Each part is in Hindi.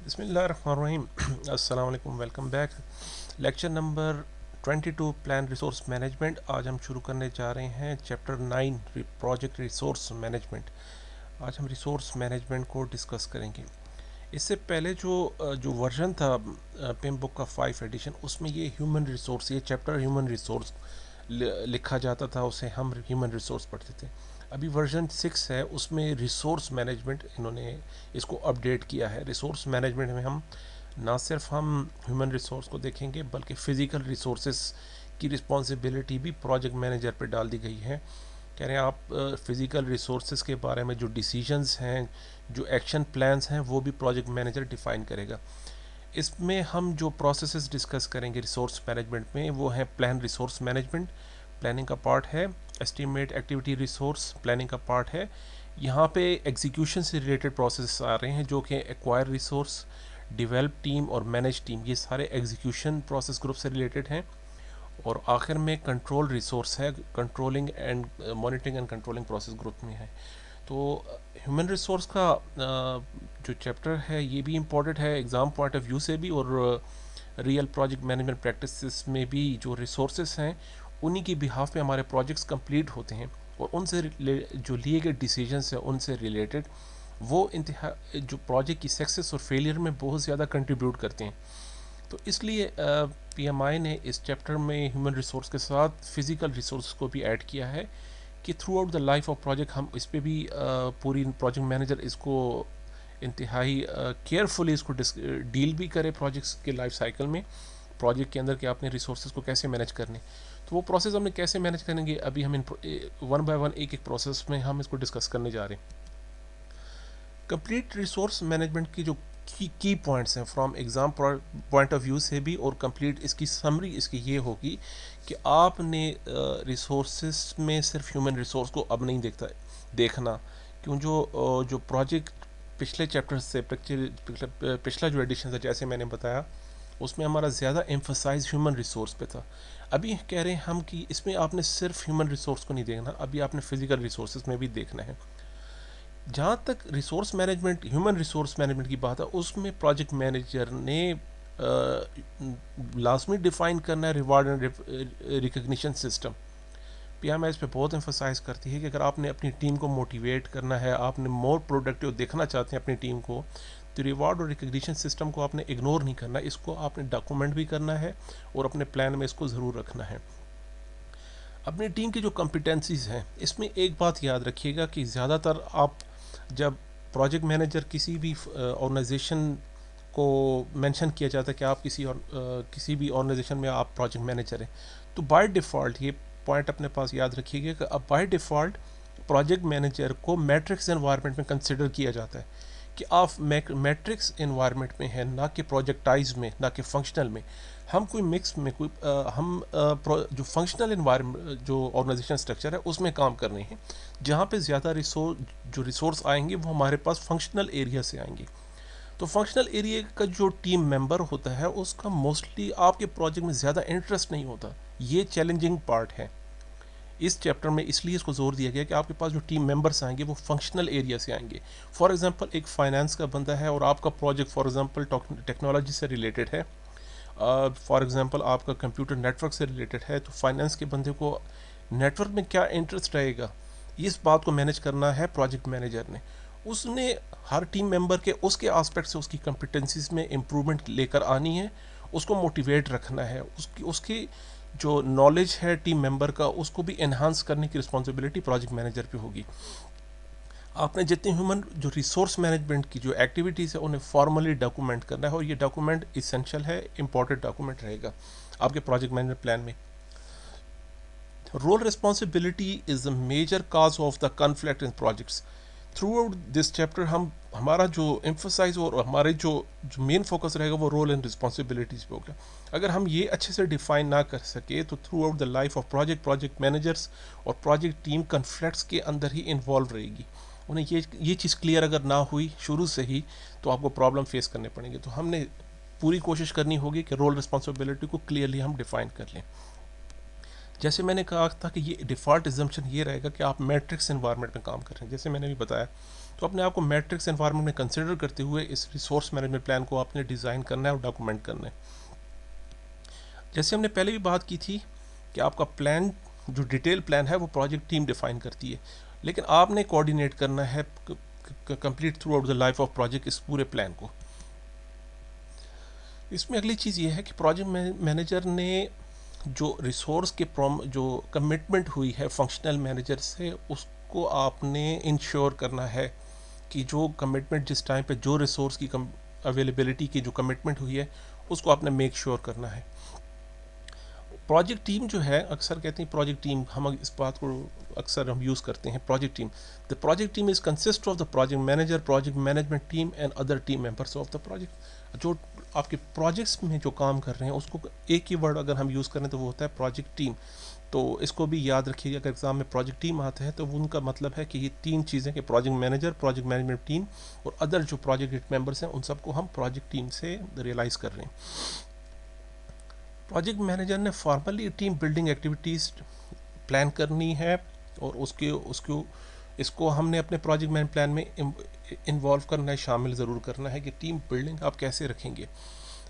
बिस्मिल्लाहिर्रहमानिर्रहीम। अस्सलाम वालेकुम, welcome back. Lecture number 22 plan resource management. आज हम शुरू करने जा रहे हैं चैप्टर 9 प्रोजेक्ट रिसोर्स मैनेजमेंट। आज हम रिसोर्स मैनेजमेंट को डिस्कस करेंगे। इससे पहले जो वर्जन था पिम बुक का 5 एडिशन, उसमें ये ह्यूमन रिसोर्स, ये चैप्टर ह्यूमन रिसोर्स लिखा जाता था, उसे हम ह्यूमन रिसोर्स पढ़ते थे। अभी वर्जन 6 है, उसमें रिसोर्स मैनेजमेंट इन्होंने इसको अपडेट किया है। रिसोर्स मैनेजमेंट में हम ना सिर्फ हम ह्यूमन रिसोर्स को देखेंगे, बल्कि फ़िज़िकल रिसोर्सेज की रिस्पॉन्सिबिलिटी भी प्रोजेक्ट मैनेजर पे डाल दी गई है। कह रहे हैं आप फ़िज़िकल रिसोर्सेज के बारे में जो डिसीजंस हैं, जो एक्शन प्लान्स हैं, वो भी प्रोजेक्ट मैनेजर डिफ़ाइन करेगा। इसमें हम जो प्रोसेसेस डिस्कस करेंगे रिसोर्स मैनेजमेंट में, वो है प्लान रिसोर्स मैनेजमेंट, प्लानिंग का पार्ट है। एस्टिमेट एक्टिविटी रिसोर्स प्लानिंग का पार्ट है। यहाँ पे एग्जीक्यूशन से रिलेटेड प्रोसेस आ रहे हैं, जो कि एक्वायर रिसोर्स, डेवलप टीम और मैनेज टीम, ये सारे एग्जीक्यूशन प्रोसेस ग्रुप से रिलेटेड हैं। और आखिर में कंट्रोल रिसोर्स है, controlling and monitoring and controlling process group में है। तो ह्यूमन रिसोर्स का जो चैप्टर है ये भी इम्पोर्टेंट है एग्ज़ाम पॉइंट ऑफ व्यू से भी, और रियल प्रोजेक्ट मैनेजमेंट प्रैक्टिसेस में भी जो रिसोर्सेज हैं उन्हीं की बिहाफ पे हमारे प्रोजेक्ट्स कंप्लीट होते हैं, और उनसे जो लिए गए डिसीजंस हैं उनसे रिलेटेड वो इंतहा जो प्रोजेक्ट की सक्सेस और फेलियर में बहुत ज़्यादा कंट्रीब्यूट करते हैं। तो इसलिए पीएमआई ने इस चैप्टर में ह्यूमन रिसोर्स के साथ फिज़िकल रिसोर्स को भी ऐड किया है कि through out the life of project हम इस पर भी पूरी प्रोजेक्ट मैनेजर इसको इंतहाई केयरफुली इसको डील भी करे प्रोजेक्ट्स के लाइफ साइकिल में, प्रोजेक्ट के अंदर कि आपने रिसोर्सेज को कैसे मैनेज करने। तो वो प्रोसेस हमने कैसे मैनेज करेंगे, अभी हम इन वन बाय वन एक एक प्रोसेस में हम इसको डिस्कस करने जा रहे हैं। कंप्लीट रिसोर्स मैनेजमेंट की जो की पॉइंट्स हैं from exam point of view से भी, और कंप्लीट इसकी समरी इसकी ये होगी कि आपने रिसोर्सेज में सिर्फ ह्यूमन रिसोर्स को अब नहीं देखना। क्यों जो प्रोजेक्ट पिछले चैप्टर से पिछला जो एडिशन था, जैसे मैंने बताया, उसमें हमारा ज़्यादा एम्फसाइज ह्यूमन रिसोर्स पे था। अभी कह रहे हैं हम कि इसमें आपने सिर्फ ह्यूमन रिसोर्स को नहीं देखना, अभी आपने फिजिकल रिसोर्सेज में भी देखना है। जहाँ तक resource management, human resource management की बात है, उसमें प्रोजेक्ट मैनेजर ने लाजमी डिफ़ाइन करना है reward and recognition system. PMI इस पे बहुत एम्फोसाइज करती है कि अगर आपने अपनी टीम को मोटिवेट करना है, आपने मोर प्रोडक्टिव देखना चाहते हैं अपनी टीम को, तो रिवार्ड और रिकग्निशन सिस्टम को आपने इग्नोर नहीं करना, इसको आपने डॉक्यूमेंट भी करना है और अपने प्लान में इसको ज़रूर रखना है। अपनी टीम की जो कॉम्पिटेंसीज हैं, इसमें एक बात याद रखिएगा कि ज़्यादातर आप जब प्रोजेक्ट मैनेजर किसी भी ऑर्गेनाइजेशन को मेंशन किया जाता है कि आप किसी भी ऑर्गेनाइजेशन में आप प्रोजेक्ट मैनेजर हैं, तो बाय डिफ़ॉल्ट ये पॉइंट अपने पास याद रखिएगा कि अब बाय डिफ़ॉल्ट प्रोजेक्ट मैनेजर को मैट्रिक्स एनवायरनमेंट में कंसिडर किया जाता है कि आप मैट्रिक्स एनवायरनमेंट में हैं, ना कि प्रोजेक्टाइज में, ना कि फंक्शनल में। हम कोई मिक्स में कोई जो फंक्शनल एनवायरनमेंट जो ऑर्गेनाइजेशन स्ट्रक्चर है उसमें काम कर रहे हैं, जहाँ पे ज़्यादा रिसोर्स आएंगे वो हमारे पास फंक्शनल एरिया से आएंगे। तो फंक्शनल एरिया का जो टीम मेंबर होता है उसका मोस्टली आपके प्रोजेक्ट में ज़्यादा इंटरेस्ट नहीं होता। ये चैलेंजिंग पार्ट है इस चैप्टर में, इसलिए इसको जोर दिया गया कि आपके पास जो टीम मेंबर्स आएंगे वो फंक्शनल एरिया से आएंगे। फॉर एग्जांपल एक फाइनेंस का बंदा है और आपका प्रोजेक्ट फॉर एग्जांपल टेक्नोलॉजी से रिलेटेड है, फॉर एग्जांपल आपका कंप्यूटर नेटवर्क से रिलेटेड है, तो फाइनेंस के बंदे को नेटवर्क में क्या इंटरेस्ट रहेगा, इस बात को मैनेज करना है प्रोजेक्ट मैनेजर ने। उसने हर टीम मेंबर के उसके एस्पेक्ट से उसकी कॉम्पिटेंसीज में इम्प्रूवमेंट लेकर आनी है, उसको मोटिवेट रखना है, उसकी जो नॉलेज है टीम मेंबर का उसको भी एनहांस करने की रिस्पॉन्सिबिलिटी प्रोजेक्ट मैनेजर पे होगी। आपने जितने ह्यूमन जो रिसोर्स मैनेजमेंट की जो एक्टिविटीज़ है उन्हें फॉर्मली डॉक्यूमेंट करना है, और ये डॉक्यूमेंट इसेंशियल है, इंपॉर्टेंट डॉक्यूमेंट रहेगा आपके प्रोजेक्ट मैनेजमेंट प्लान में। Role responsibility is the major cause of the conflict in projects. Throughout this chapter हम हमारा जो एम्फोसाइज और हमारे जो मेन फोकस रहेगा वो रोल एंड रिस्पॉन्सिबिलिटीज़ पे होगा। अगर हम ये अच्छे से डिफाइन ना कर सके तो through out the life of project managers और प्रोजेक्ट टीम कन्फ्लिक्ट्स के अंदर ही इन्वॉल्व रहेगी। उन्हें ये चीज़ क्लियर अगर ना हुई शुरू से ही तो आपको प्रॉब्लम फेस करने पड़ेंगे। तो हमने पूरी कोशिश करनी होगी कि रोल रिस्पॉन्सिबिलिटी को क्लियरली हम डिफाइन कर लें। जैसे मैंने कहा था कि ये डिफ़ॉल्ट एग्जम्पशन ये रहेगा कि आप मैट्रिक्स एनवायरनमेंट में काम कर रहे हैं, जैसे मैंने भी बताया तो अपने आप को मैट्रिक्स एनवायरनमेंट में कंसिडर करते हुए इस रिसोर्स मैनेजमेंट प्लान को आपने डिज़ाइन करना है और डॉक्यूमेंट करना है। जैसे हमने पहले भी बात की थी कि आपका प्लान जो डिटेल प्लान है वो प्रोजेक्ट टीम डिफाइन करती है, लेकिन आपने कोऑर्डिनेट करना है complete through out the life of project इस पूरे प्लान को। इसमें अगली चीज़ ये है कि प्रोजेक्ट मैनेजर ने जो रिसोर्स के जो कमिटमेंट हुई है फंक्शनल मैनेजर से, उसको आपने इंश्योर करना है कि जो कमिटमेंट जिस टाइम पे जो रिसोर्स की अवेलेबिलिटी की जो कमिटमेंट हुई है उसको आपने मेक श्योर करना है। प्रोजेक्ट टीम जो है, अक्सर कहते हैं प्रोजेक्ट टीम, हम इस बात को अक्सर हम यूज़ करते हैं project team. The project team is consist of the project manager, project management team and other team members of the project. जो आपके प्रोजेक्ट्स में जो काम कर रहे हैं उसको एक ही वर्ड अगर हम यूज़ करें तो वो होता है प्रोजेक्ट टीम। तो इसको भी याद रखिएगा अगर एग्जाम में प्रोजेक्ट टीम आता है तो उनका मतलब है कि ये तीन चीज़ें कि project manager, project management team और अदर जो प्रोजेक्ट मेंबर्स हैं उन सबको हम प्रोजेक्ट टीम से रियलाइज़ कर रहे हैं। प्रोजेक्ट मैनेजर ने formally team building activities plan करनी है और उसको इसको हमने अपने प्रोजेक्ट मैनेजमेंट प्लान में इन्वॉल्व करना है, शामिल ज़रूर करना है कि टीम बिल्डिंग आप कैसे रखेंगे।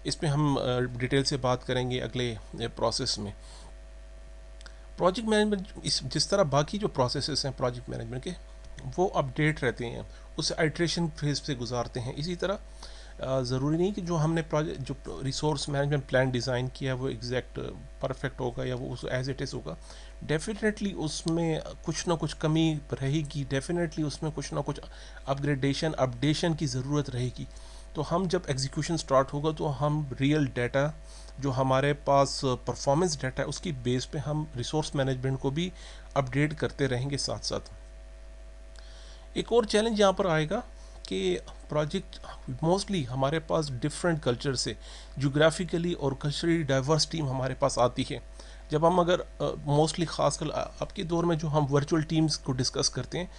इसमें हम डिटेल से बात करेंगे अगले प्रोसेस में। प्रोजेक्ट मैनेजमेंट जिस तरह बाकी जो प्रोसेसेस हैं प्रोजेक्ट मैनेजमेंट के वो अपडेट रहते हैं, उसे आइट्रेशन फेज से गुजारते हैं। इसी तरह ज़रूरी नहीं कि जो हमने प्रोजेक्ट जो रिसोर्स मैनेजमेंट प्लान डिज़ाइन किया है वो एग्जैक्ट परफेक्ट होगा या वो एज इट इज़ होगा। डेफिनेटली उसमें कुछ ना कुछ कमी रहेगी, डेफिनेटली उसमें कुछ ना कुछ अपडेशन की ज़रूरत रहेगी। तो हम जब एग्जीक्यूशन स्टार्ट होगा तो हम रियल डाटा जो हमारे पास परफॉर्मेंस डाटा है उसकी बेस पे हम रिसोर्स मैनेजमेंट को भी अपडेट करते रहेंगे साथ साथ। एक और चैलेंज यहाँ पर आएगा कि प्रोजेक्ट मोस्टली हमारे पास डिफरेंट कल्चर से जोग्राफिकली और कल्चरली डाइवर्स टीम हमारे पास आती है। जब हम अगर मोस्टली ख़ासकर आपके दौर में जो हम वर्चुअल टीम्स को डिस्कस करते हैं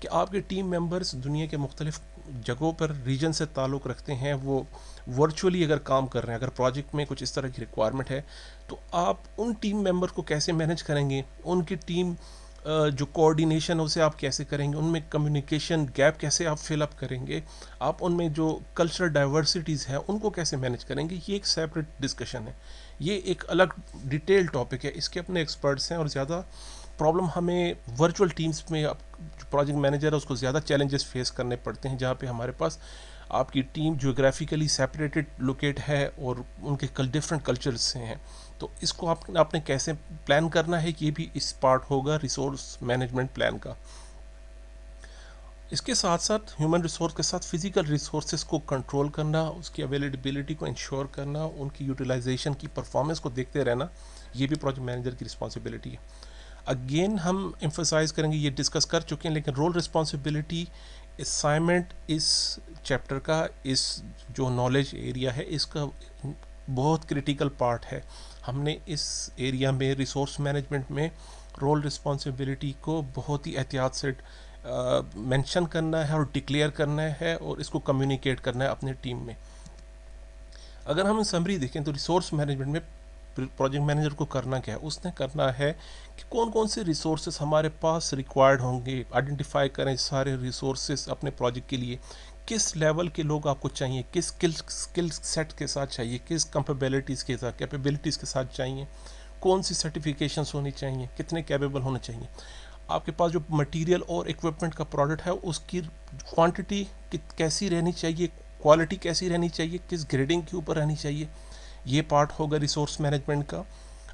कि आपके टीम मेंबर्स दुनिया के मुख्तलिफ जगहों पर रीजन से ताल्लुक़ रखते हैं, वो वर्चुअली अगर काम कर रहे हैं, अगर प्रोजेक्ट में कुछ इस तरह की रिक्वायरमेंट है तो आप उन टीम मेंबर को कैसे मैनेज करेंगे, उनकी टीम जो कोऑर्डिनेशन है उसे आप कैसे करेंगे, उनमें कम्युनिकेशन गैप कैसे आप फिल अप करेंगे, आप उनमें जो कल्चरल डाइवर्सिटीज़ हैं उनको कैसे मैनेज करेंगे, ये एक सेपरेट डिस्कशन है, ये एक अलग डिटेल टॉपिक है, इसके अपने एक्सपर्ट्स हैं और ज़्यादा प्रॉब्लम हमें वर्चुअल टीम्स में जो प्रोजेक्ट मैनेजर है उसको ज़्यादा चैलेंजेस फेस करने पड़ते हैं, जहाँ पे हमारे पास आपकी टीम ज्योग्राफिकली सेपरेटेड लोकेट है और उनके डिफरेंट कल्चर्स से हैं। तो इसको आपने कैसे प्लान करना है कि ये भी इस पार्ट होगा रिसोर्स मैनेजमेंट प्लान का। इसके साथ साथ ह्यूमन रिसोर्स के साथ फिजिकल रिसोर्सेज को कंट्रोल करना, उसकी अवेलेबिलिटी को इंश्योर करना, उनकी यूटिलाइजेशन की परफॉर्मेंस को देखते रहना, ये भी प्रोजेक्ट मैनेजर की रिस्पॉन्सिबिलिटी है। अगेन हम एम्फोसाइज करेंगे, ये डिस्कस कर चुके हैं, लेकिन रोल रिस्पॉन्सिबिलिटी असाइनमेंट इस चैप्टर का, इस जो नॉलेज एरिया है इसका बहुत क्रिटिकल पार्ट है। हमने इस एरिया में रिसोर्स मैनेजमेंट में रोल रिस्पॉन्सिबिलिटी को बहुत ही एहतियात से मेंशन करना है और डिक्लेयर करना है और इसको कम्युनिकेट करना है अपने टीम में। अगर हम समरी देखें तो रिसोर्स मैनेजमेंट में प्रोजेक्ट मैनेजर को करना क्या है, उसने करना है कि कौन कौन से रिसोर्सेस हमारे पास रिक्वायर्ड होंगे, आइडेंटिफाई करें सारे रिसोर्सेस अपने प्रोजेक्ट के लिए, किस लेवल के लोग आपको चाहिए, किस स्किल सेट के साथ चाहिए, किस कैपेबिलिटीज़ के साथ चाहिए, कौन सी सर्टिफिकेशंस होनी चाहिए, कितने कैपेबल होने चाहिए। आपके पास जो मटेरियल और इक्विपमेंट का प्रोडक्ट है उसकी क्वांटिटी कैसी रहनी चाहिए, क्वालिटी कैसी रहनी चाहिए, किस ग्रेडिंग के ऊपर रहनी चाहिए, ये पार्ट होगा रिसोर्स मैनेजमेंट का।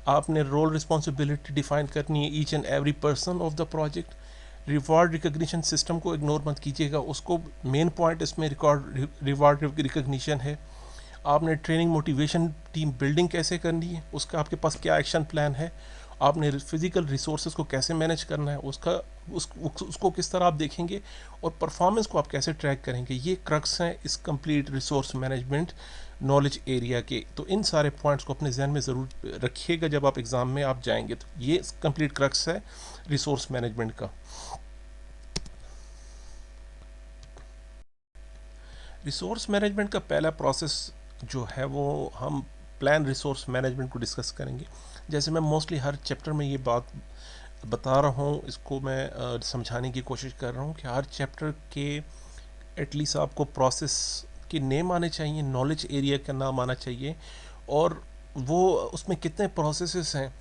आपने रोल रिस्पॉन्सिबिलिटी डिफाइन करनी है each and every person of the project. Reward recognition system को इग्नोर मत कीजिएगा, उसको मेन पॉइंट इसमें रिवॉर्ड रिकग्निशन है। आपने ट्रेनिंग मोटिवेशन टीम बिल्डिंग कैसे करनी है, उसका आपके पास क्या एक्शन प्लान है, आपने फिजिकल रिसोर्सेज को कैसे मैनेज करना है, उसको किस तरह आप देखेंगे और परफॉर्मेंस को आप कैसे ट्रैक करेंगे। ये क्रक्स हैं इस complete resource management knowledge area के। तो इन सारे पॉइंट्स को अपने जहन में ज़रूर रखिएगा जब आप एग्ज़ाम में आप जाएंगे। तो ये कंप्लीट क्रक्स है रिसोर्स मैनेजमेंट का। रिसोर्स मैनेजमेंट का पहला प्रोसेस जो है वो हम प्लान रिसोर्स मैनेजमेंट को डिस्कस करेंगे। जैसे मैं मोस्टली हर चैप्टर में ये बात बता रहा हूँ इसको मैं समझाने की कोशिश कर रहा हूँ कि हर चैप्टर के एटलीस्ट आपको प्रोसेस के नेम आने चाहिए, नॉलेज एरिया का नाम आना चाहिए, और वो उसमें कितने प्रोसेसेस हैं,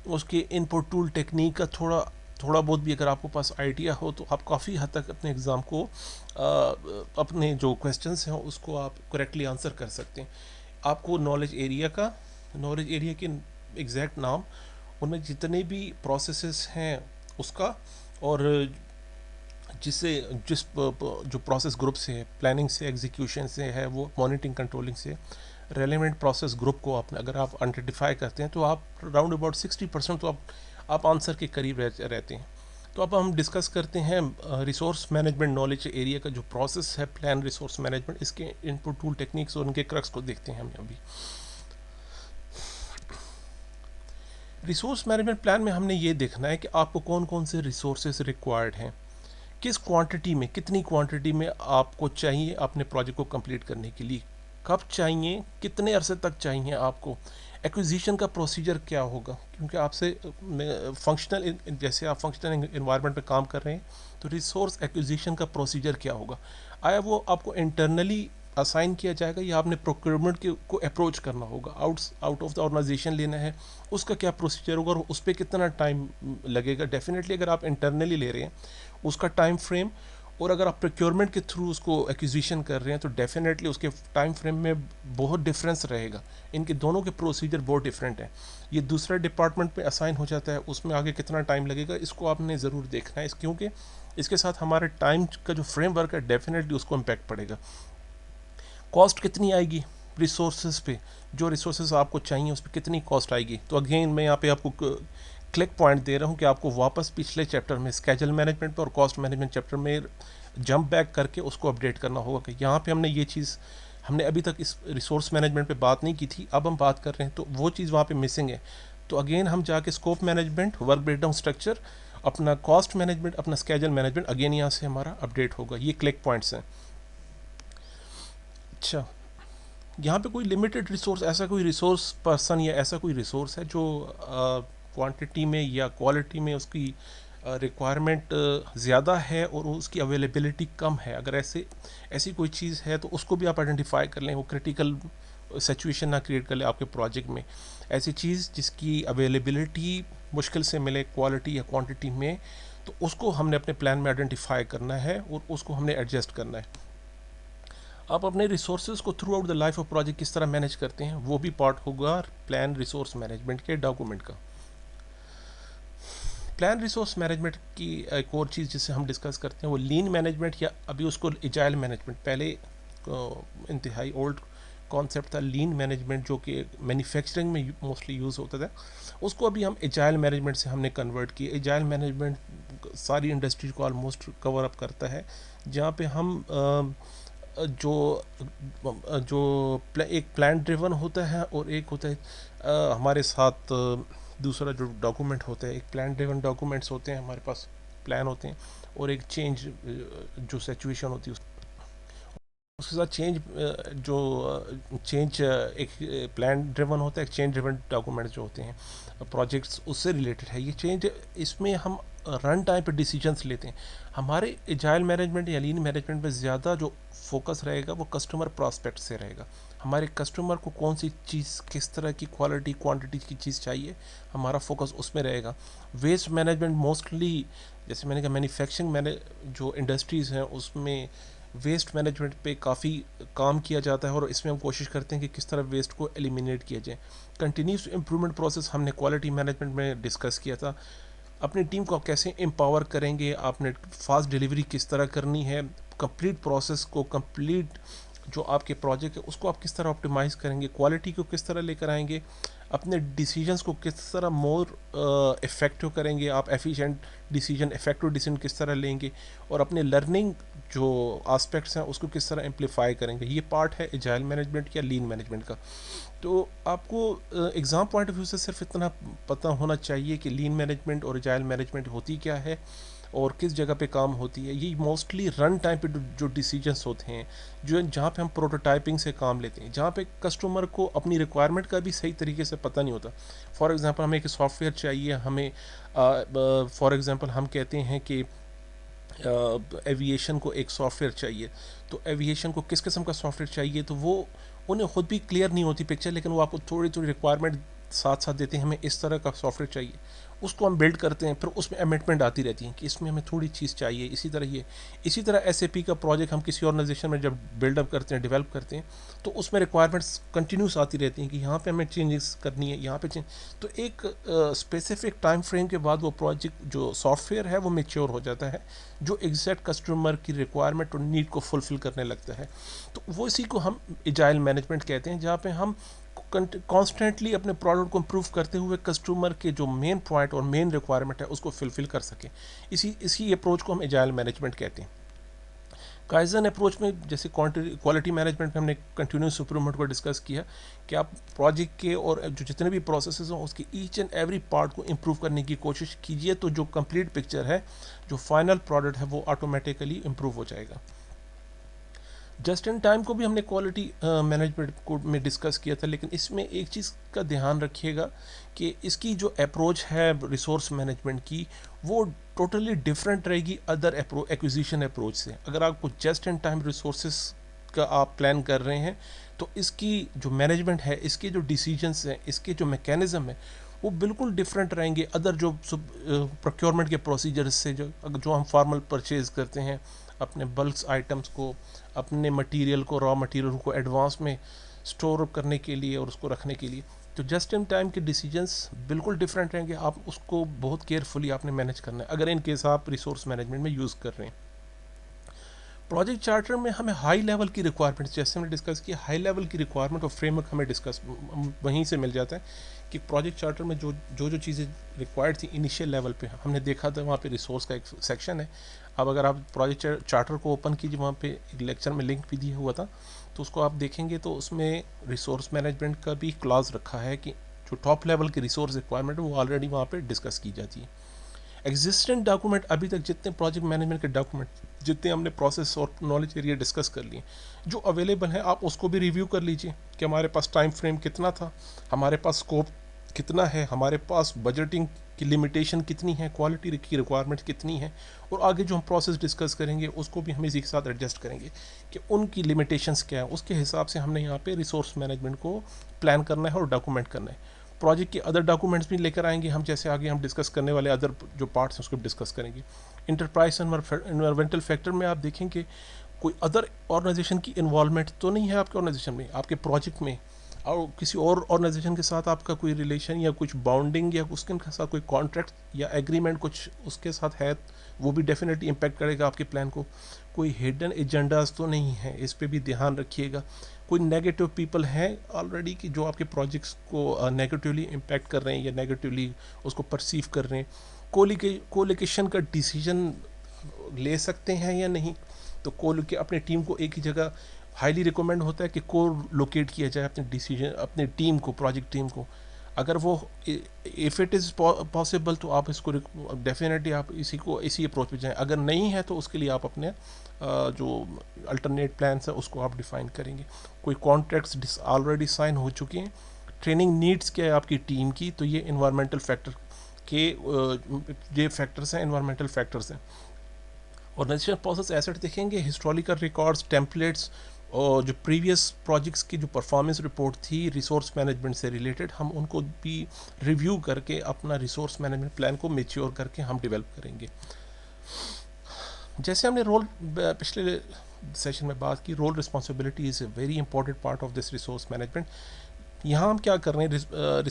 उसके इनपुट टूल टेक्निक का थोड़ा थोड़ा बहुत भी अगर आपको पास आइडिया हो तो आप काफ़ी हद तक अपने एग्ज़ाम को अपने जो क्वेश्चंस हैं उसको आप करेक्टली आंसर कर सकते हैं। आपको नॉलेज एरिया के एग्जैक्ट नाम, उनमें जितने भी प्रोसेसेस हैं उसका, और जिससे जो प्रोसेस ग्रुप से है, प्लानिंग से, एग्जीक्यूशन से है, वो मॉनिटरिंग कंट्रोलिंग से, रेलेवेंट प्रोसेस ग्रुप को आप अगर आप आइडेंटिफाई करते हैं तो आप राउंड अबाउट 60% तो आप आंसर के करीब रहते हैं। तो अब हम डिस्कस करते हैं रिसोर्स मैनेजमेंट नॉलेज एरिया का जो प्रोसेस है, प्लान रिसोर्स मैनेजमेंट, इसके इनपुट टूल टेक्निक्स और उनके क्रक्स को देखते हैं हम अभी। रिसोर्स मैनेजमेंट प्लान में हमने ये देखना है कि आपको कौन कौन से रिसोर्सेज रिक्वायर्ड हैं, किस क्वांटिटी में, कितनी क्वांटिटी में आपको चाहिए अपने प्रोजेक्ट को कंप्लीट करने के लिए, कब चाहिए, कितने अरसे तक चाहिए आपको, एक्विजिशन का प्रोसीजर क्या होगा, क्योंकि आपसे फंक्शनल, जैसे आप फंक्शनल इन्वायरमेंट में काम कर रहे हैं तो रिसोर्स एक्विजिशन का प्रोसीजर क्या होगा, आया वो आपको इंटरनली असाइन किया जाएगा या आपने प्रोक्योरमेंट के को अप्रोच करना होगा, आउट ऑफ द ऑर्गेनाइजेशन लेना है, उसका क्या प्रोसीजर होगा और उस पर कितना टाइम लगेगा। डेफिनेटली अगर आप इंटरनली ले रहे हैं उसका टाइम फ्रेम, और अगर आप प्रोक्योरमेंट के थ्रू उसको एक्विजिशन कर रहे हैं तो डेफिनेटली उसके टाइम फ्रेम में बहुत डिफरेंस रहेगा। इनके दोनों के प्रोसीजर बहुत डिफरेंट हैं। ये दूसरा डिपार्टमेंट पे असाइन हो जाता है, उसमें आगे कितना टाइम लगेगा इसको आपने ज़रूर देखना है, क्योंकि इसके साथ हमारे टाइम का जो फ्रेमवर्क है डेफिनेटली उसको इम्पैक्ट पड़ेगा। कॉस्ट कितनी आएगी रिसोर्सेज पे, जो रिसोर्सेज आपको चाहिए उस पर कितनी कॉस्ट आएगी। तो अगेन मैं यहाँ पे आपको क्लिक पॉइंट दे रहा हूँ कि आपको वापस पिछले चैप्टर में स्केजल मैनेजमेंट पर और कॉस्ट मैनेजमेंट चैप्टर में जंप बैक करके उसको अपडेट करना होगा कि यहाँ पे हमने ये चीज़, हमने अभी तक इस रिसोर्स मैनेजमेंट पे बात नहीं की थी, अब हम बात कर रहे हैं तो वो चीज़ वहाँ पे मिसिंग है। तो अगेन हम जाके scope management, work breakdown structure, अपना कॉस्ट मैनेजमेंट, अपना स्केजल मैनेजमेंट, अगेन यहाँ से हमारा अपडेट होगा। ये क्लिक पॉइंट्स हैं। अच्छा, यहाँ पे कोई लिमिटेड रिसोर्स, ऐसा कोई रिसोर्स पर्सन या ऐसा कोई रिसोर्स है जो क्वांटिटी में या क्वालिटी में उसकी रिक्वायरमेंट ज़्यादा है और उसकी अवेलेबिलिटी कम है, अगर ऐसी कोई चीज़ है तो उसको भी आप आइडेंटिफाई कर लें, वो क्रिटिकल सिचुएशन ना क्रिएट कर ले आपके प्रोजेक्ट में। ऐसी चीज़ जिसकी अवेलेबिलिटी मुश्किल से मिले क्वालिटी या क्वांटिटी में, तो उसको हमने अपने प्लान में आइडेंटिफाई करना है और उसको हमने एडजस्ट करना है। आप अपने रिसोर्सेज को through out the life of project किस तरह मैनेज करते हैं, वो भी पार्ट होगा प्लान रिसोर्स मैनेजमेंट के डॉक्यूमेंट का। प्लान रिसोर्स मैनेजमेंट की एक और चीज़ जिसे हम डिस्कस करते हैं वो लीन मैनेजमेंट, या अभी उसको एजाइल मैनेजमेंट, पहले इंतहाई ओल्ड कॉन्सेप्ट था लीन मैनेजमेंट जो कि मैन्युफैक्चरिंग में मोस्टली यूज़ होता था, उसको अभी हम एजाइल मैनेजमेंट से हमने कन्वर्ट किया। एजाइल मैनेजमेंट सारी इंडस्ट्री को ऑलमोस्ट कवर अप करता है, जहाँ पे हम जो एक प्लान ड्रिवन होता है और एक होता है हमारे साथ दूसरा जो डॉक्यूमेंट होता है, एक प्लान ड्रिवन डॉक्यूमेंट्स होते हैं हमारे पास, प्लान होते हैं, और एक चेंज जो सिचुएशन होती है उसके साथ जो चेंज एक प्लान ड्रिवन होता है, एक चेंज ड्रिवन डॉक्यूमेंट्स जो होते हैं प्रोजेक्ट्स उससे रिलेटेड है ये चेंज। इसमें हम रन टाइम पे डिसीजंस लेते हैं। हमारे एजाइल मैनेजमेंट या लीन मैनेजमेंट में ज़्यादा जो फोकस रहेगा वो कस्टमर प्रॉस्पेक्ट से रहेगा। हमारे कस्टमर को कौन सी चीज़, किस तरह की क्वालिटी क्वांटिटी की चीज़ चाहिए, हमारा फोकस उसमें रहेगा। वेस्ट मैनेजमेंट मोस्टली, जैसे मैंने कहा मैन्युफैक्चरिंग जो इंडस्ट्रीज़ हैं उसमें वेस्ट मैनेजमेंट पे काफ़ी काम किया जाता है और इसमें हम कोशिश करते हैं कि किस तरह वेस्ट को एलिमिनेट किया जाए। कंटिन्यूस इम्प्रूवमेंट प्रोसेस हमने क्वालिटी मैनेजमेंट में डिस्कस किया था। अपनी टीम को आप कैसे एम्पावर करेंगे, आपने फास्ट डिलीवरी किस तरह करनी है, कंप्लीट प्रोसेस को, कंप्लीट जो आपके प्रोजेक्ट है उसको आप किस तरह ऑप्टिमाइज़ करेंगे, क्वालिटी को किस तरह लेकर आएंगे, अपने डिसीजंस को किस तरह मोर इफ़ेक्टिव करेंगे, आप एफिशिएंट डिसीजन, इफ़ेक्टिव डिसीजन किस तरह लेंगे, और अपने लर्निंग जो एस्पेक्ट्स हैं उसको किस तरह एम्पलीफाई करेंगे। ये पार्ट है एजाइल मैनेजमेंट या लीन मैनेजमेंट का। तो आपको एग्ज़ाम पॉइंट ऑफ व्यू से सिर्फ इतना पता होना चाहिए कि लीन मैनेजमेंट और एजाइल मैनेजमेंट होती क्या है, और किस जगह पे काम होती है। ये मोस्टली रन टाइम पे जो डिसीजंस होते हैं, जो जहाँ पे हम प्रोटोटाइपिंग से काम लेते हैं, जहाँ पे कस्टमर को अपनी रिक्वायरमेंट का भी सही तरीके से पता नहीं होता। फॉर एग्जांपल हमें एक सॉफ्टवेयर चाहिए, हमें फॉर एग्जांपल हम कहते हैं कि एविएशन को एक सॉफ्टवेयर चाहिए, तो एविएशन को किस किस्म का सॉफ्टवेयर चाहिए, तो वो उन्हें खुद भी क्लियर नहीं होती पिक्चर, लेकिन वो आपको थोड़ी थोड़ी रिक्वायरमेंट साथ साथ देते हैं, हमें इस तरह का सॉफ्टवेयर चाहिए। उसको हम बिल्ड करते हैं, फिर उसमें अमेंडमेंट आती रहती है कि इसमें हमें थोड़ी चीज़ चाहिए, इसी तरह एसएपी का प्रोजेक्ट हम किसी ऑर्गेनाइजेशन में जब बिल्डअप करते हैं, डेवलप करते हैं, तो उसमें रिक्वायरमेंट्स कंटिन्यूस आती रहती हैं कि यहाँ पे हमें चेंजेस करनी है, यहाँ पे चेंज। तो एक स्पेसिफिक टाइम फ्रेम के बाद वो प्रोजेक्ट जो सॉफ्टवेयर है वो मैच्योर हो जाता है, जो एग्जैक्ट कस्टमर की रिक्वायरमेंट और नीड को फुलफिल करने लगता है। तो वो इसी को हम एजाइल मैनेजमेंट कहते हैं, जहाँ पे हम कॉन्स्टेंटली अपने प्रोडक्ट को इम्प्रूव करते हुए कस्टमर के जो मेन पॉइंट और मेन रिक्वायरमेंट है उसको फुलफिल कर सकें। इसी अप्रोच को हम एजाइल मैनेजमेंट कहते हैं। काइजन अप्रोच में जैसे क्वालिटी मैनेजमेंट में हमने कंटिन्यूस इंप्रूवमेंट को डिस्कस किया कि आप प्रोजेक्ट के और जो जितने भी प्रोसेसेस हों उसके ईच एंड एवरी पार्ट को इम्प्रूव करने की कोशिश कीजिए, तो जो कंप्लीट पिक्चर है, जो फाइनल प्रोडक्ट है, वो ऑटोमेटिकली इम्प्रूव हो जाएगा। जस्ट इन टाइम को भी हमने क्वालिटी मैनेजमेंट को में डिस्कस किया था, लेकिन इसमें एक चीज़ का ध्यान रखिएगा कि इसकी जो अप्रोच है रिसोर्स मैनेजमेंट की, वो टोटली डिफरेंट रहेगी अदर एक्विजिशन अप्रोच से। अगर आपको जस्ट इन टाइम रिसोर्सेज का आप प्लान कर रहे हैं, तो इसकी जो मैनेजमेंट है, इसके जो डिसीजंस हैं, इसके जो मैकेनिज़्म है, वो बिल्कुल डिफरेंट रहेंगे अदर जो प्रोक्योरमेंट के प्रोसीजर्स से, जो हम फार्मल परचेज करते हैं अपने बल्क आइटम्स को, अपने मटेरियल को, रॉ मटेरियल को एडवांस में स्टोर करने के लिए और उसको रखने के लिए। तो जस्ट इन टाइम के डिसीजंस बिल्कुल डिफरेंट रहेंगे, आप उसको बहुत केयरफुली आपने मैनेज करना है अगर इन केस आप रिसोर्स मैनेजमेंट में यूज़ कर रहे हैं। प्रोजेक्ट चार्टर में हमें हाई लेवल की रिक्वायरमेंट, जैसे हमने डिस्कस किया, हाई लेवल की रिक्वायरमेंट और फ्रेमवर्क हमें डिस्कस वहीं से मिल जाता है कि प्रोजेक्ट चार्टर में जो चीज़ें रिक्वायर्ड थी इनिशियल लेवल पे हमने देखा था, वहाँ पे रिसोर्स का एक सेक्शन है। अब अगर आप प्रोजेक्ट चार्टर को ओपन कीजिए, वहाँ पे एक लेक्चर में लिंक भी दिया हुआ था, तो उसको आप देखेंगे तो उसमें रिसोर्स मैनेजमेंट का भी क्लास रखा है कि जो टॉप लेवल की रिसोर्स रिक्वायरमेंट है वो ऑलरेडी वहाँ पे डिस्कस की जाती है। एग्जिस्टेंट डॉक्यूमेंट, अभी तक जितने प्रोजेक्ट मैनेजमेंट के डॉक्यूमेंट, जितने हमने प्रोसेस और नॉलेज एरिया डिस्कस कर लिए, जो अवेलेबल है आप उसको भी रिव्यू कर लीजिए कि हमारे पास टाइम फ्रेम कितना था, हमारे पास स्कोप कितना है, हमारे पास बजटिंग की लिमिटेशन कितनी है, क्वालिटी की रिक्वायरमेंट कितनी है, और आगे जो हम प्रोसेस डिस्कस करेंगे उसको भी हम इसी के साथ एडजस्ट करेंगे कि उनकी लिमिटेशंस क्या है। उसके हिसाब से हमने यहाँ पे रिसोर्स मैनेजमेंट को प्लान करना है और डॉक्यूमेंट करना है। प्रोजेक्ट के अदर डॉक्यूमेंट्स भी लेकर आएंगे हम, जैसे आगे हम डिस्कस करने वाले अदर जो पार्ट्स हैं उसको डिस्कस करेंगे। इंटरप्राइज एनवायरमेंटल फैक्टर में आप देखेंगे कोई अदर ऑर्गेनाइजेशन की इन्वॉल्वमेंट तो नहीं है आपके ऑर्गेनाइजेशन में, आपके प्रोजेक्ट में, और किसी और ऑर्गेनाइजेशन के साथ आपका कोई रिलेशन या कुछ बाउंडिंग या उसके साथ कोई कॉन्ट्रैक्ट या एग्रीमेंट कुछ उसके साथ है, वो भी डेफिनेटली इम्पैक्ट करेगा आपके प्लान को। कोई हिडन एजेंडाज तो नहीं है, इस पर भी ध्यान रखिएगा। कोई नेगेटिव पीपल हैं ऑलरेडी कि जो आपके प्रोजेक्ट्स को नेगेटिवली इम्पैक्ट कर रहे हैं या नेगेटिवली उसको परसीव कर रहे हैं। कोलोकेशन का डिसीजन ले सकते हैं या नहीं, तो अपने टीम को एक ही जगह हाईली रिकमेंड होता है कि को लोकेट किया जाए अपने टीम को, प्रोजेक्ट टीम को। अगर वो इफ़ इट इज़ पॉसिबल तो आप इसको डेफिनेटली आप इसी अप्रोच पे जाएं। अगर नहीं है तो उसके लिए आप अपने जो अल्टरनेट प्लान्स है उसको आप डिफ़ाइन करेंगे। कोई कॉन्ट्रैक्ट्स ऑलरेडी साइन हो चुके हैं, ट्रेनिंग नीड्स क्या है आपकी टीम की, तो ये इन्वायरमेंटल फैक्टर के ये फैक्टर्स हैं, इन्वायरमेंटल फैक्टर्स हैं। ऑर्गेनाइजेशन प्रोसेस एसेट देखेंगे, हिस्टोरिकल रिकॉर्ड्स, टेम्पलेट्स, और जो प्रीवियस प्रोजेक्ट्स की जो परफॉर्मेंस रिपोर्ट थी रिसोर्स मैनेजमेंट से रिलेटेड, हम उनको भी रिव्यू करके अपना रिसोर्स मैनेजमेंट प्लान को मैच्योर करके हम डेवलप करेंगे। जैसे हमने पिछले सेशन में बात की, role responsibility is a very important part of this resource management. यहाँ हम क्या कर रहे हैं,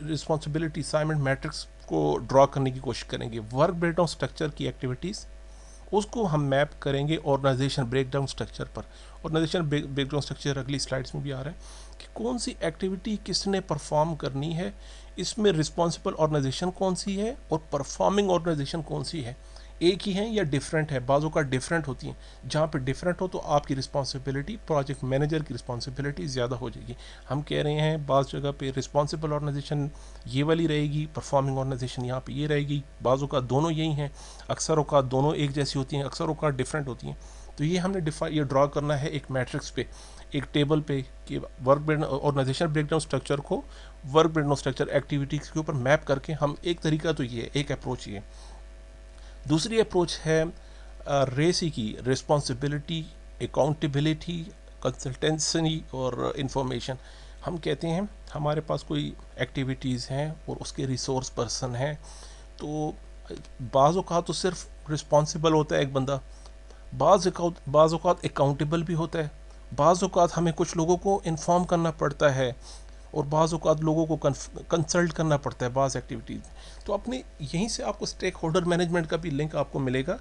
रिस्पॉन्सिबिलिटी असाइनमेंट मैट्रिक्स को ड्रॉ करने की कोशिश करेंगे। वर्क ब्रेकडाउन स्ट्रक्चर की एक्टिविटीज़ उसको हम मैप करेंगे ऑर्गेनाइजेशन ब्रेकडाउन स्ट्रक्चर पर। ऑर्गेनाइजेशन ब्रेकडाउन स्ट्रक्चर अगली स्लाइड्स में भी आ रहा है कि कौन सी एक्टिविटी किसने परफॉर्म करनी है, इसमें रिस्पॉन्सिबल ऑर्गेनाइजेशन कौन सी है और परफॉर्मिंग ऑर्गेनाइजेशन कौन सी है। एक ही हैं या डिफरेंट है, बाज़ों का डिफरेंट होती हैं। जहाँ पे डिफरेंट हो तो आपकी रिस्पॉन्सिबिलिटी, प्रोजेक्ट मैनेजर की रिस्पॉन्सिबिलिटी ज़्यादा हो जाएगी। हम कह रहे हैं बाज़ जगह पे रिस्पॉन्सिबल ऑर्गेनाइजेशन ये वाली रहेगी, परफॉर्मिंग ऑर्गेनाइजेशन यहाँ पे ये रहेगी, बाज़ों का दोनों यही हैं, अक्सर औकात दोनों एक जैसी होती हैं, अक्सर औकात डिफरेंट होती हैं। तो ये हमने ये ड्रा करना है एक मैट्रिक्स पे, एक टेबल पे, कि वर्क ऑर्गेनाइजेशन ब्रेकडाउन स्ट्रक्चर को वर्क ब्रेकडाउन स्ट्रक्चर एक्टिविटीज़ के ऊपर मैप करके हम, एक तरीका तो ये है, एक अप्रोच ये। दूसरी अप्रोच है रेसी की, रिस्पॉन्सिबिलिटी, अकाउंटेबिलिटी, कंसल्टेंसी और इंफॉर्मेशन। हम कहते हैं हमारे पास कोई एक्टिविटीज़ हैं और उसके रिसोर्स पर्सन हैं, तो बाज़ औक़ात तो सिर्फ रिस्पॉन्सिबल होता है एक बंदा, बाज़ औक़ात अकाउंटेबल भी होता है, बाज़ औक़ात हमें कुछ लोगों को इन्फॉर्म करना पड़ता है और बाज़ औक़ात लोगों को कंसल्ट करना पड़ता है बाज़ एक्टिविटीज़। तो अपने यहीं से आपको स्टेक होल्डर मैनेजमेंट का भी लिंक आपको मिलेगा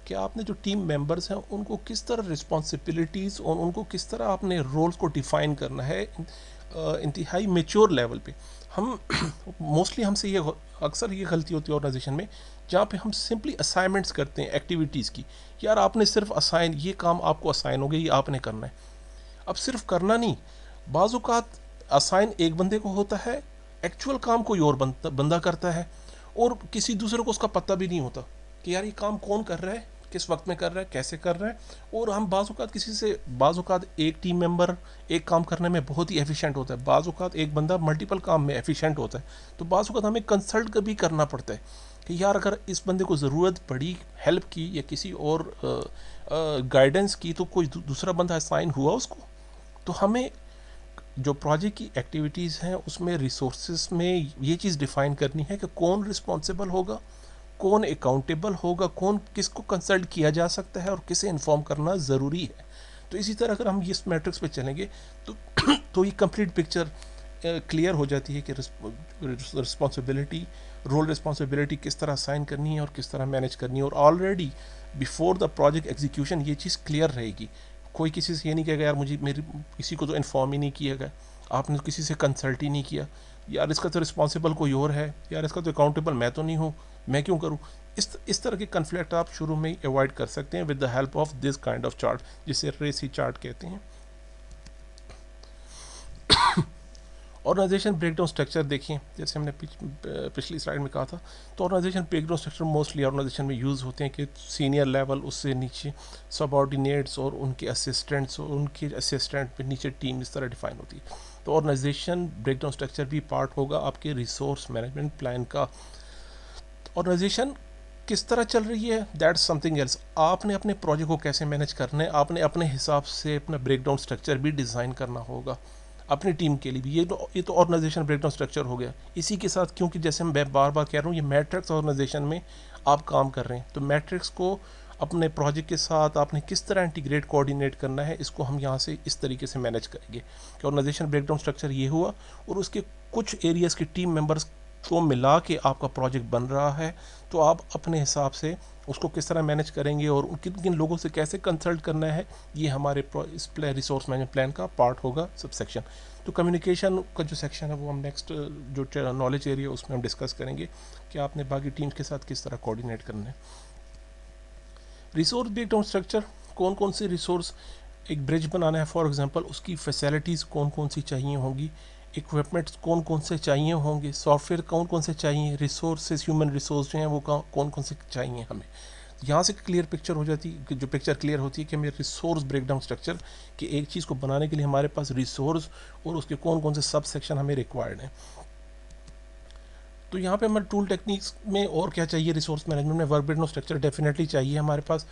कि आपने जो टीम मेंबर्स हैं उनको किस तरह रिस्पॉन्सिबिलिटीज़ और उनको किस तरह आपने रोल्स को डिफ़ाइन करना है इंतहाई मेच्योर लेवल पे। हम मोस्टली हमसे ये अक्सर ये गलती होती है ऑर्गेनाइजेशन में, जहाँ पे हम सिंपली असाइनमेंट्स करते हैं एक्टिविटीज़ की। यार आपने सिर्फ असाइन, ये काम आपको असाइन हो गया, ये आपने करना है। अब सिर्फ करना नहीं, बाज़ औक़ात असाइन एक बंदे को होता है, एक्चुअल काम कोई और बंदा करता है और किसी दूसरे को उसका पता भी नहीं होता कि यार ये काम कौन कर रहा है, किस वक्त में कर रहा है, कैसे कर रहा है। और हम बाज़ औक़ात किसी से, बाज़ औक़ात एक टीम मेंबर एक काम करने में बहुत ही एफिशिएंट होता है, बाज़ औक़ात एक बंदा मल्टीपल काम में एफिशिएंट होता है। तो बाज़ औक़ात हमें कंसल्ट भी करना पड़ता है कि यार अगर इस बंदे को ज़रूरत पड़ी हेल्प की या किसी और गाइडेंस की, तो कोई दूसरा बंदा असाइन हुआ उसको। तो हमें जो प्रोजेक्ट की एक्टिविटीज़ हैं उसमें रिसोर्सेज में ये चीज़ डिफ़ाइन करनी है कि कौन रिस्पॉन्सिबल होगा, कौन अकाउंटेबल होगा, कौन किसको कंसल्ट किया जा सकता है और किसे इन्फॉर्म करना ज़रूरी है। तो इसी तरह अगर हम इस मैट्रिक्स पे चलेंगे तो तो ये कंप्लीट पिक्चर क्लियर हो जाती है कि रिस्पॉन्सिबिलिटी, रोल रिस्पॉन्सिबिलिटी किस तरह साइन करनी है और किस तरह मैनेज करनी है। और already before the project execution ये चीज़ क्लियर रहेगी। कोई किसी से ये नहीं कहेगा यार मुझे मेरी किसी को तो इन्फॉर्म ही नहीं किया गया, आपने किसी से कंसल्ट ही नहीं किया, यार इसका तो रिस्पॉन्सिबल कोई और है, यार इसका तो अकाउंटेबल मैं तो नहीं हूँ, मैं क्यों करूँ। इस तरह के कन्फ्लिक्ट आप शुरू में ही अवॉइड कर सकते हैं with the help of this kind of chart, जिसे रेसी चार्ट कहते हैं। ऑर्गेनाइजेशन ब्रेकडाउन स्ट्रक्चर देखिए, जैसे हमने पिछली स्लाइड में कहा था, तो organisation breakdown structure mostly organisation में यूज़ होते हैं कि सीनियर लेवल, उससे नीचे सबऑर्डिनेट्स और उनके असिस्टेंट्स, और उनके असिस्टेंट पे नीचे टीम, इस तरह डिफाइन होती है। तो ऑर्गेनाइजेशन ब्रेकडाउन स्ट्रक्चर भी पार्ट होगा आपके रिसोर्स मैनेजमेंट प्लान का। ऑर्गेनाइजेशन किस तरह चल रही है, दैट्स समथिंग एल्स। आपने अपने प्रोजेक्ट को कैसे मैनेज करना है, आपने अपने हिसाब से अपना ब्रेकडाउन स्ट्रक्चर भी डिज़ाइन करना होगा अपनी टीम के लिए भी। ये तो ऑर्गेनाइजेशन ब्रेकडाउन स्ट्रक्चर हो गया। इसी के साथ, क्योंकि जैसे मैं बार बार कह रहा हूँ, ये मैट्रिक्स ऑर्गेनाइजेशन में आप काम कर रहे हैं, तो मैट्रिक्स को अपने प्रोजेक्ट के साथ आपने किस तरह इंटीग्रेट, कोऑर्डिनेट करना है, इसको हम यहाँ से इस तरीके से मैनेज करेंगे कि ऑर्गेनाइजेशन ब्रेकडाउन स्ट्रक्चर ये हुआ और उसके कुछ एरियाज़ के टीम मेंबर्स को मिला के आपका प्रोजेक्ट बन रहा है। तो आप अपने हिसाब से उसको किस तरह मैनेज करेंगे और किन किन लोगों से कैसे कंसल्ट करना है, ये हमारे इस रिसोर्स मैनेजमेंट प्लान का पार्ट होगा, सब सेक्शन। तो कम्युनिकेशन का जो सेक्शन है वो हम नेक्स्ट जो नॉलेज एरिया उसमें हम डिस्कस करेंगे कि आपने बाकी टीम्स के साथ किस तरह कोऑर्डिनेट करना है। रिसोर्स ब्रेकडाउन स्ट्रक्चर, कौन कौन से रिसोर्स, एक ब्रिज बनाना है फॉर एग्जांपल, उसकी फैसिलिटीज़ कौन कौन सी चाहिए होंगी, इक्विपमेंट्स कौन कौन से चाहिए होंगे, सॉफ्टवेयर कौन कौन से चाहिए, रिसोर्सेज, ह्यूमन रिसोर्स जो हैं वो कौन कौन से चाहिए हमें। यहाँ से क्लियर पिक्चर हो जाती है, जो पिक्चर क्लियर होती है कि हमें रिसोर्स ब्रेकडाउन स्ट्रक्चर, कि एक चीज़ को बनाने के लिए हमारे पास रिसोर्स और उसके कौन कौन से सब सेक्शन हमें रिक्वायर्ड हैं। तो यहाँ पे हमारे टूल टेक्निक्स में और क्या चाहिए, रिसोर्स मैनेजमेंट में वर्क ब्रेकडाउन स्ट्रक्चर डेफिनेटली चाहिए हमारे पास।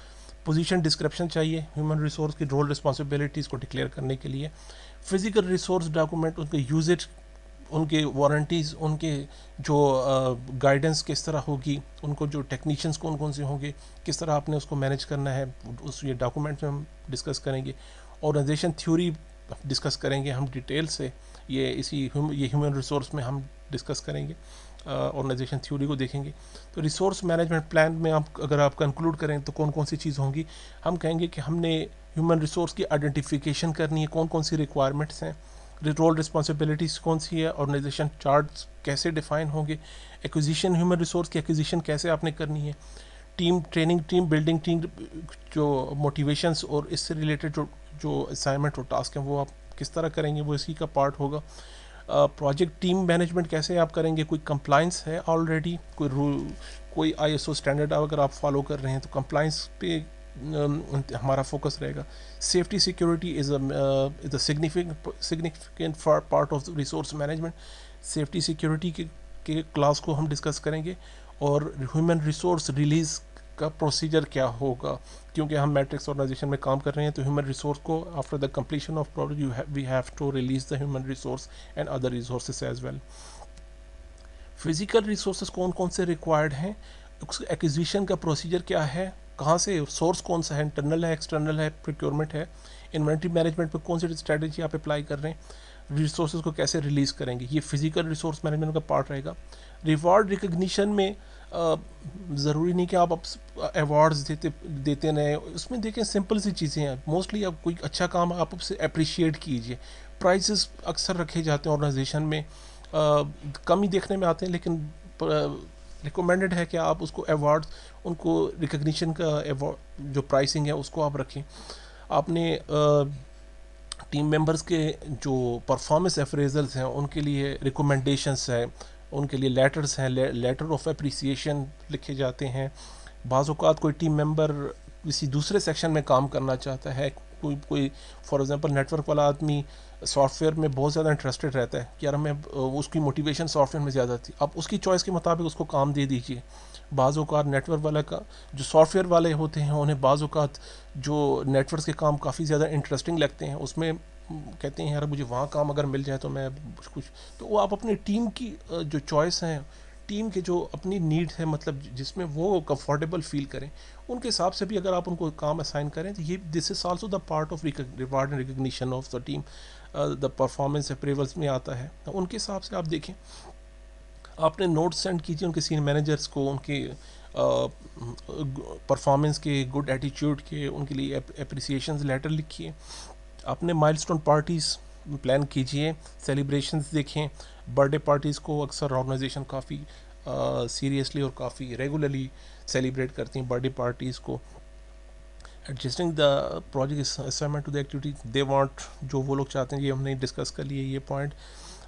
पोजीशन डिस्क्रिप्शन चाहिए ह्यूमन रिसोर्स की रोल रिस्पॉन्सिबिलिटीज़ को डिक्लेयर करने के लिए। फिजिकल रिसोर्स डॉक्यूमेंट, उनके यूजेज, उनके वारंटीज़, उनके जो गाइडेंस किस तरह होगी, उनको जो टेक्नीशियंस कौन कौन से होंगे, किस तरह आपने उसको मैनेज करना है, उस ये डॉक्यूमेंट में हम डिस्कस करेंगे। ऑर्गेनाइजेशन थ्योरी डिस्कस करेंगे हम डिटेल से, ये ह्यूमन रिसोर्स में हम डिस्कस करेंगे, ऑर्गेनाइजेशन थ्योरी को देखेंगे। तो रिसोर्स मैनेजमेंट प्लान में आप अगर आप कंक्लूड करें तो कौन कौन सी चीज़ होंगी, हम कहेंगे कि हमने ह्यूमन रिसोर्स की आइडेंटिफिकेशन करनी है, कौन कौन सी रिक्वायरमेंट्स हैं, रोल रिस्पॉन्सिबिलिटीज़ कौन सी है, ऑर्गेनाइजेशन चार्ट्स कैसे डिफाइन होंगे, एक्विजिशन, ह्यूमन रिसोर्स की एक्विजिशन कैसे आपने करनी है, team training, team building, team जो मोटिवेशंस और इससे रिलेटेड जो जो असाइनमेंट और टास्क हैं वो आप किस तरह करेंगे, वो इसी का पार्ट होगा। प्रोजेक्ट टीम मैनेजमेंट कैसे आप करेंगे, कोई कंप्लाइंस है ऑलरेडी, कोई रूल, कोई आईएसओ स्टैंडर्ड अगर आप फॉलो कर रहे हैं तो कंप्लाइंस पे हमारा फोकस रहेगा। Safety security is a significant part of resource management. Safety security के क्लास को हम डिस्कस करेंगे। और ह्यूमन रिसोर्स रिलीज़ का प्रोसीजर क्या होगा, क्योंकि हम मैट्रिक्स ऑर्गेनाइजेशन में काम कर रहे हैं तो ह्यूमन रिसोर्स को after the completion of project we have to release the human resource and other resources as well. Physical resources कौन कौन से रिक्वायर्ड हैं, उसके एक्विजिशन का प्रोसीजर क्या है, कहाँ से सोर्स कौन सा है, इंटरनल है, एक्सटर्नल है, प्रोक्योरमेंट है, इन्वेंट्री मैनेजमेंट पे कौन सी स्ट्रैटेजी आप अप्लाई कर रहे हैं, रिसोर्सेज को कैसे रिलीज़ करेंगे, ये फिजिकल रिसोर्स मैनेजमेंट का पार्ट रहेगा। रिवॉर्ड रिकग्निशन में ज़रूरी नहीं कि आप अवार्ड्स देते रहें, उसमें देखें सिंपल सी चीज़ें हैं। मोस्टली आप कोई अच्छा काम आप उससे अप्रिशिएट कीजिए। प्राइजेस अक्सर रखे जाते हैं ऑर्गेनाइजेशन में, कम ही देखने में आते हैं, लेकिन रिकमेंडेड है कि आप उसको अवार्ड, उनको रिकग्निशन का जो प्राइसिंग है उसको आप रखें। आपने टीम मेंबर्स के जो परफॉर्मेंस अप्रेजल्स हैं उनके लिए रिकमेंडेशंस है, उनके लिए लेटर्स हैं, लेटर ऑफ अप्रिसिएशन लिखे जाते हैं। बाज़ औक़ात कोई टीम मेंबर किसी दूसरे सेक्शन में काम करना चाहता है, कोई कोई फॉर एग्जांपल नेटवर्क वाला आदमी सॉफ्टवेयर में बहुत ज़्यादा इंटरेस्टेड रहता है कि यार हमें उसकी मोटिवेशन सॉफ्टवेयर में ज़्यादा थी, आप उसकी चॉइस के मुताबिक उसको काम दे दीजिए। बाज़ औक़ात नेटवर्क वाला का जो सॉफ्टवेयर वाले होते हैं उन्हें बाज़ औक़ात जो नेटवर्क के काम काफ़ी ज़्यादा इंटरेस्टिंग लगते हैं, उसमें कहते हैं यार मुझे वहाँ काम अगर मिल जाए तो मैं कुछ, तो वो आप अपनी टीम की जो चॉइस हैं, टीम के जो अपनी नीड्स है, मतलब जिसमें वो कंफर्टेबल फील करें, उनके हिसाब से भी अगर आप उनको काम असाइन करें तो ये this is also the part of reward and recognition of the team. The performance appraisals में आता है, तो उनके हिसाब से आप देखें, आपने नोट सेंड कीजिए उनके सीनियर मैनेजर्स को, उनके परफॉर्मेंस के, गुड एटीट्यूड के, उनके लिए अप्रिसिएशन लेटर लिखिए। अपने माइलस्टोन पार्टीज़ प्लान कीजिए, सेलिब्रेशंस देखें। बर्थडे पार्टीज़ को अक्सर ऑर्गेनाइजेशन काफ़ी सीरियसली और काफ़ी रेगुलरली सेलिब्रेट करती हैं बर्थडे पार्टीज़ को। Adjusting the project assignment to the activity they want, जो वो लोग चाहते हैं, ये हमने डिस्कस कर लिए ये पॉइंट।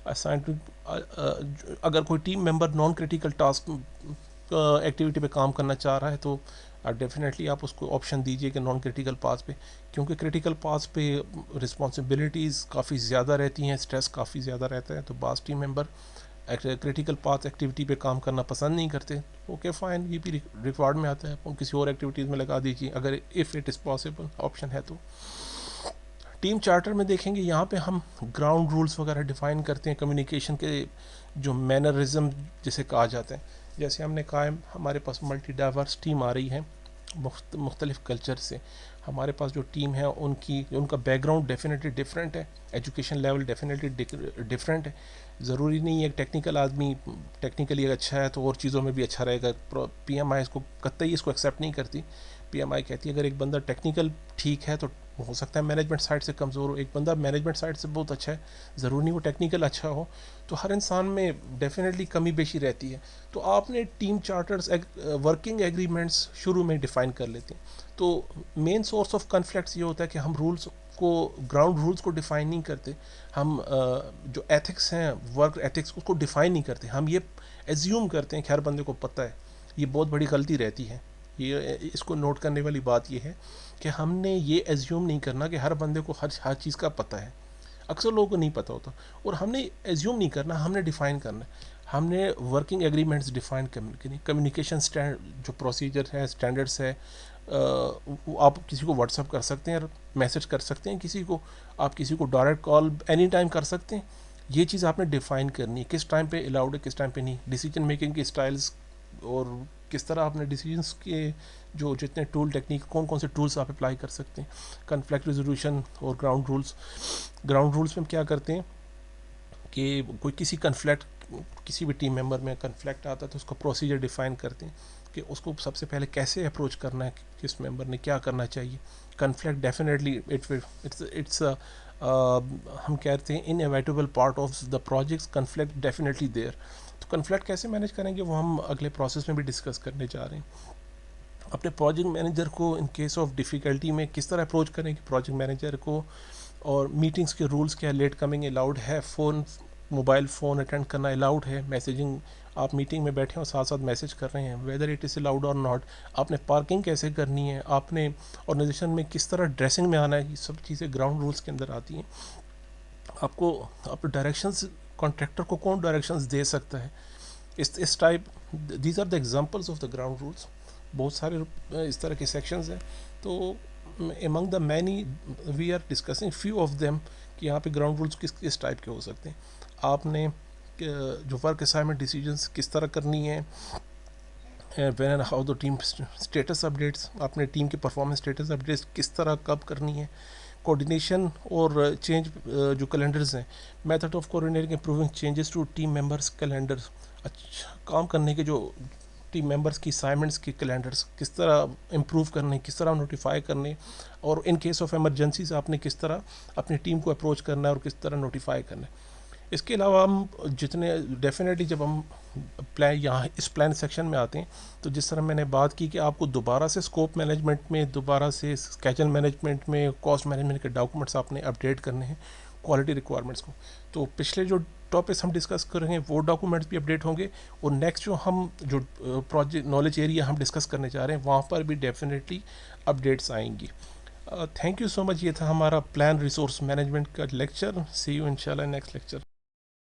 असाइन टू, अगर कोई team member non critical task activity पे काम करना चाह रहा है तो डेफिनेटली आप उसको ऑप्शन दीजिए कि नॉन क्रिटिकल पास पे, क्योंकि क्रिटिकल पास पे रिस्पॉन्सिबिलिटीज़ काफ़ी ज़्यादा रहती हैं, स्ट्रेस काफ़ी ज़्यादा रहता है, तो बास team member critical path activity पे काम करना पसंद नहीं करते। ओके फाइन, ये भी रिकॉर्ड में आता है, आप किसी और एक्टिविटीज़ में लगा दीजिए अगर if it is possible option है तो। टीम चार्टर में देखेंगे, यहाँ पे हम ग्राउंड रूल्स वगैरह डिफ़ाइन करते हैं, कम्युनिकेशन के जो मैनरिज्म जिसे कहा जाता है। जैसे हमने कहा है हमारे पास मल्टी डाइवर्स टीम आ रही है मुख्तलिफ़ कल्चर से, हमारे पास जो टीम है उनका बैकग्राउंड डेफिनेटली डिफरेंट है, एजुकेशन लेवल डेफिनेटली डिफरेंट है। ज़रूरी नहीं है टेक्निकल आदमी टेक्निकली अच्छा है तो और चीज़ों में भी अच्छा रहेगा। PMI इसको कतई इसको एक्सेप्ट नहीं करती। PMI कहती है अगर एक बंदा टेक्निकल ठीक है तो हो सकता है मैनेजमेंट साइड से कमज़ोर हो, एक बंदा मैनेजमेंट साइड से बहुत अच्छा है, ज़रूरी नहीं वो टेक्निकल अच्छा हो। तो हर इंसान में डेफिनेटली कमी बेशी रहती है। तो आपने टीम चार्टर्स, वर्किंग एग्रीमेंट्स शुरू में डिफ़ाइन कर लेते हैं। तो मेन सोर्स ऑफ कन्फ्लिक्ट्स ये होता है कि हम रूल्स को, ग्राउंड रूल्स को डिफ़ाइन नहीं करते, हम जो एथिक्स हैं, वर्क एथिक्स, उसको डिफ़ाइन नहीं करते, हम ये एज्यूम करते हैं कि हर बंदे को पता है। ये बहुत बड़ी गलती रहती है। ये इसको नोट करने वाली बात ये है कि हमने ये एज्यूम नहीं करना कि हर बंदे को हर चीज़ का पता है। अक्सर लोगों को नहीं पता होता, और हमने एज्यूम नहीं करना, हमने डिफ़ाइन करना है। हमने वर्किंग एग्रीमेंट्स डिफ़ाइन करनी, कम्युनिकेशन जो प्रोसीजर है, स्टैंडर्ड्स है, आप किसी को व्हाट्सअप कर सकते हैं, मैसेज कर सकते हैं किसी को, आप किसी को डायरेक्ट कॉल एनी टाइम कर सकते हैं। ये चीज़ आपने डिफ़ाइन करनी है, किस टाइम पे अलाउड है, किस टाइम पे नहीं। डिसीजन मेकिंग के स्टाइल्स और किस तरह आपने डिसीजंस के जो जितने टूल टेक्निक, कौन कौन से टूल्स आप अप्लाई कर सकते हैं। कन्फ्लिक्ट रिजोल्यूशन और ग्राउंड रूल्स में हम क्या करते हैं कि कोई किसी भी टीम मेंबर में कन्फ्लिक्ट आता है तो उसका प्रोसीजर डिफ़ाइन करते हैं कि उसको सबसे पहले कैसे अप्रोच करना है, किस मेंबर ने क्या करना चाहिए। कन्फ्लिक्ट डेफिनेटली इट्स हम कहते हैं inevitable part of the projects, conflict definitely there. तो कन्फ्लिक्ट कैसे मैनेज करेंगे वो हम अगले प्रोसेस में भी डिस्कस करने जा रहे हैं। अपने प्रोजेक्ट मैनेजर को इन केस ऑफ डिफ़िकल्टी में किस तरह अप्रोच करें कि प्रोजेक्ट मैनेजर को, और मीटिंग्स के रूल्स क्या, लेट कमिंग अलाउड है, मोबाइल फ़ोन अटेंड करना अलाउड है, मैसेजिंग, आप मीटिंग में बैठे हो साथ साथ मैसेज कर रहे हैं, वेदर इट इज़ अलाउड और नॉट, आपने पार्किंग कैसे करनी है, आपने ऑर्गेनाइजेशन में किस तरह ड्रेसिंग में आना है, ये सब चीज़ें ग्राउंड रूल्स के अंदर आती हैं। आपको आप डायरेक्शंस, कॉन्ट्रैक्टर को कौन डायरेक्शंस दे सकता है, इस type, these are the examples of the ground rules. बहुत सारे इस तरह के सेक्शंस हैं। तो among the many we are discussing few of them कि यहाँ पे ग्राउंड रूल्स किस टाइप के हो सकते हैं। आपने जो वर्क असाइनमेंट डिसीजंस किस तरह करनी है, when and how the team status updates, आपने टीम के परफॉर्मेंस स्टेटस अपडेट्स किस तरह कब करनी है, कोऑर्डिनेशन और चेंज जो कैलेंडर्स हैं, method of coordinating improving changes to team members calendars, अच्छा काम करने के जो टीम मेंबर्स की असाइनमेंट्स के कैलेंडर्स किस तरह इम्प्रूव करने, किस तरह नोटिफाई करने, और इन केस ऑफ इमरजेंसीज आपने किस तरह अपनी टीम को अप्रोच करना है और किस तरह नोटिफाई करना है। इसके अलावा हम जितने डेफिनेटली जब हम प्लान यहाँ इस प्लान सेक्शन में आते हैं, तो जिस तरह मैंने बात की कि आपको दोबारा से स्कोप मैनेजमेंट में, दोबारा से स्केजल मैनेजमेंट में, कॉस्ट मैनेजमेंट के डॉक्यूमेंट्स आपने अपडेट करने हैं क्वालिटी रिक्वायरमेंट्स को, तो पिछले जो टॉपिक्स हम डिस्कस करेंगे वो डॉक्यूमेंट्स भी अपडेट होंगे, और नेक्स्ट जो प्रोजेक्ट नॉलेज एरिया हम डिस्कस करने जा रहे हैं वहाँ पर भी डेफिनेटली अपडेट्स आएंगी। Thank you so much. ये था हमारा प्लान रिसोर्स मैनेजमेंट का लेक्चर। सी यू इंशाल्लाह नेक्स्ट लेक्चर।